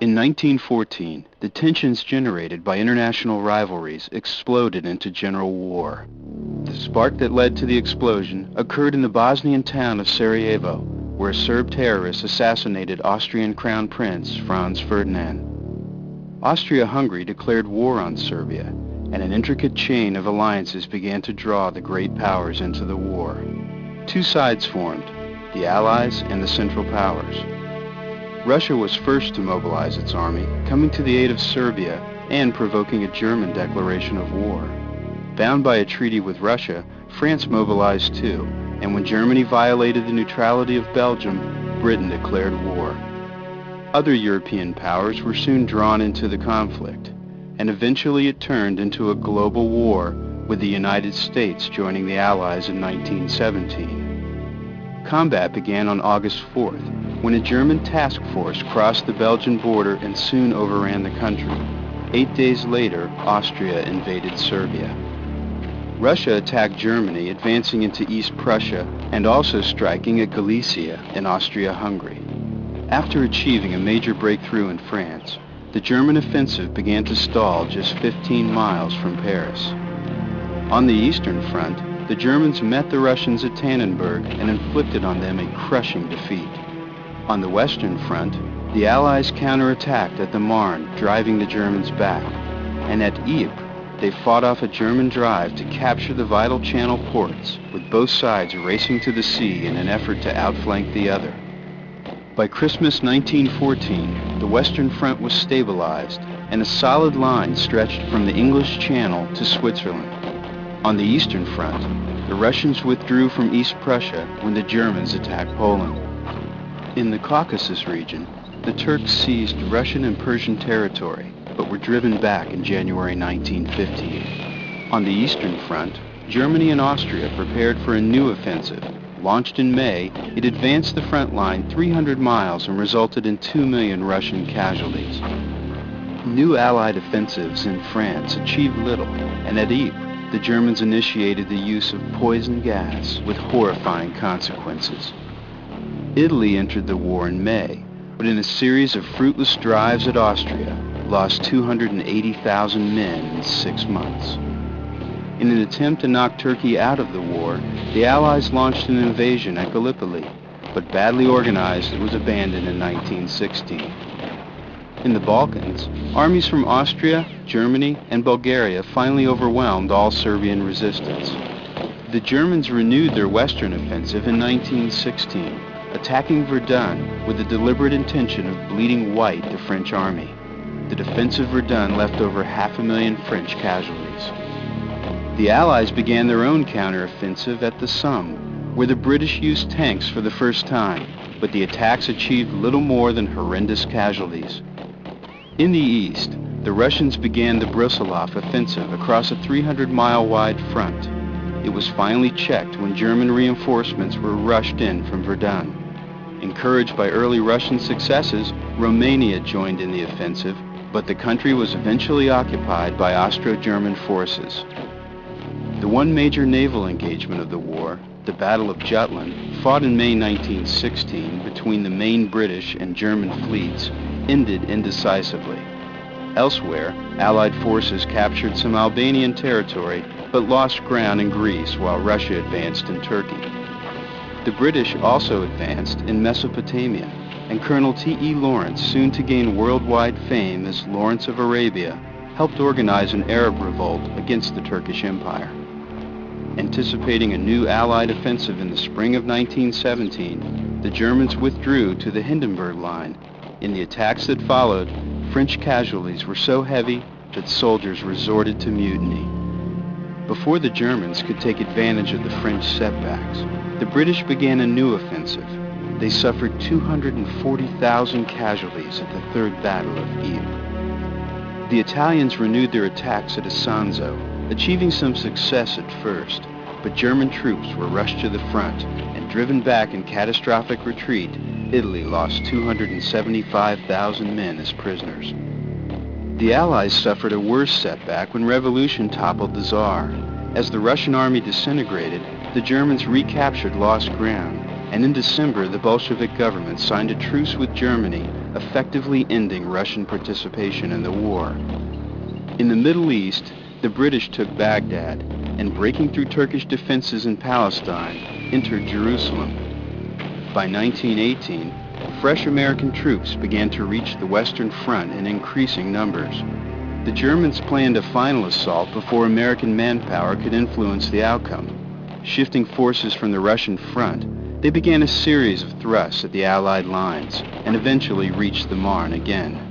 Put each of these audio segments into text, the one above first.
In 1914, the tensions generated by international rivalries exploded into general war. The spark that led to the explosion occurred in the Bosnian town of Sarajevo, where a Serb terrorist assassinated Austrian Crown Prince Franz Ferdinand. Austria-Hungary declared war on Serbia, and an intricate chain of alliances began to draw the great powers into the war. Two sides formed, the Allies and the Central Powers. Russia was first to mobilize its army, coming to the aid of Serbia and provoking a German declaration of war. Bound by a treaty with Russia, France mobilized too, and when Germany violated the neutrality of Belgium, Britain declared war. Other European powers were soon drawn into the conflict, and eventually it turned into a global war, with the United States joining the Allies in 1917. Combat began on August 4th, when a German task force crossed the Belgian border and soon overran the country. 8 days later, Austria invaded Serbia. Russia attacked Germany, advancing into East Prussia and also striking at Galicia in Austria-Hungary. After achieving a major breakthrough in France, the German offensive began to stall just 15 miles from Paris. On the Eastern Front, the Germans met the Russians at Tannenberg and inflicted on them a crushing defeat. On the Western Front, the Allies counterattacked at the Marne, driving the Germans back, and at Ypres, they fought off a German drive to capture the vital Channel ports, with both sides racing to the sea in an effort to outflank the other. By Christmas 1914, the Western Front was stabilized, and a solid line stretched from the English Channel to Switzerland. On the Eastern Front, the Russians withdrew from East Prussia when the Germans attacked Poland. In the Caucasus region, the Turks seized Russian and Persian territory, but were driven back in January 1915. On the Eastern Front, Germany and Austria prepared for a new offensive. Launched in May, it advanced the front line 300 miles and resulted in 2 million Russian casualties. New Allied offensives in France achieved little, and at Ypres, the Germans initiated the use of poison gas with horrifying consequences. Italy entered the war in May, but in a series of fruitless drives at Austria, lost 280,000 men in 6 months. In an attempt to knock Turkey out of the war, the Allies launched an invasion at Gallipoli, but badly organized, it was abandoned in 1916. In the Balkans, armies from Austria, Germany, and Bulgaria finally overwhelmed all Serbian resistance. The Germans renewed their western offensive in 1916, attacking Verdun with the deliberate intention of bleeding white the French army. The defensive Verdun left over 500,000 French casualties. The Allies began their own counter-offensive at the Somme, where the British used tanks for the first time, but the attacks achieved little more than horrendous casualties. In the east, the Russians began the Brusilov offensive across a 300-mile-wide front. It was finally checked when German reinforcements were rushed in from Verdun. Encouraged by early Russian successes, Romania joined in the offensive, but the country was eventually occupied by Austro-German forces. The one major naval engagement of the war, the Battle of Jutland, fought in May 1916 between the main British and German fleets, ended indecisively. Elsewhere, Allied forces captured some Albanian territory, but lost ground in Greece while Russia advanced in Turkey. The British also advanced in Mesopotamia, and Colonel T.E. Lawrence, soon to gain worldwide fame as Lawrence of Arabia, helped organize an Arab revolt against the Turkish Empire. Anticipating a new Allied offensive in the spring of 1917, the Germans withdrew to the Hindenburg Line. In the attacks that followed, French casualties were so heavy that soldiers resorted to mutiny. Before the Germans could take advantage of the French setbacks, the British began a new offensive. They suffered 240,000 casualties at the Third Battle of Ypres. The Italians renewed their attacks at Isonzo, achieving some success at first, but German troops were rushed to the front, and driven back in catastrophic retreat, Italy lost 275,000 men as prisoners. The Allies suffered a worse setback when revolution toppled the Tsar. As the Russian army disintegrated, the Germans recaptured lost ground, and in December the Bolshevik government signed a truce with Germany, effectively ending Russian participation in the war. In the Middle East, the British took Baghdad, and breaking through Turkish defenses in Palestine, entered Jerusalem. By 1918, fresh American troops began to reach the Western Front in increasing numbers. The Germans planned a final assault before American manpower could influence the outcome. Shifting forces from the Russian front, they began a series of thrusts at the Allied lines and eventually reached the Marne again.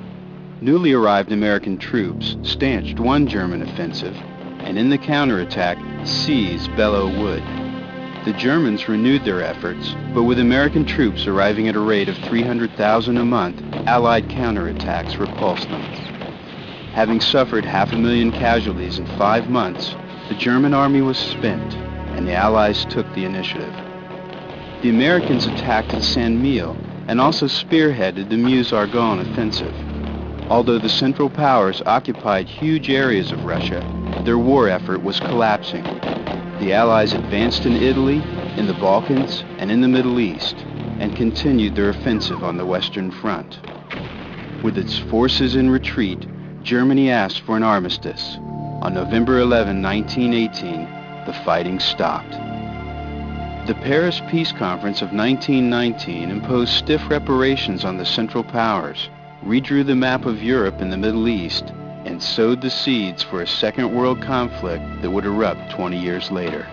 Newly arrived American troops stanched one German offensive and in the counterattack seized Belleau Wood. The Germans renewed their efforts, but with American troops arriving at a rate of 300,000 a month, Allied counterattacks repulsed them. Having suffered 500,000 casualties in 5 months, the German army was spent, and the Allies took the initiative. The Americans attacked at Saint-Mihiel and also spearheaded the Meuse-Argonne offensive. Although the Central Powers occupied huge areas of Russia, their war effort was collapsing. The Allies advanced in Italy, in the Balkans, and in the Middle East, and continued their offensive on the Western Front. With its forces in retreat, Germany asked for an armistice. On November 11, 1918, the fighting stopped. The Paris Peace Conference of 1919 imposed stiff reparations on the Central Powers, redrew the map of Europe and the Middle East, and sowed the seeds for a Second World conflict that would erupt 20 years later.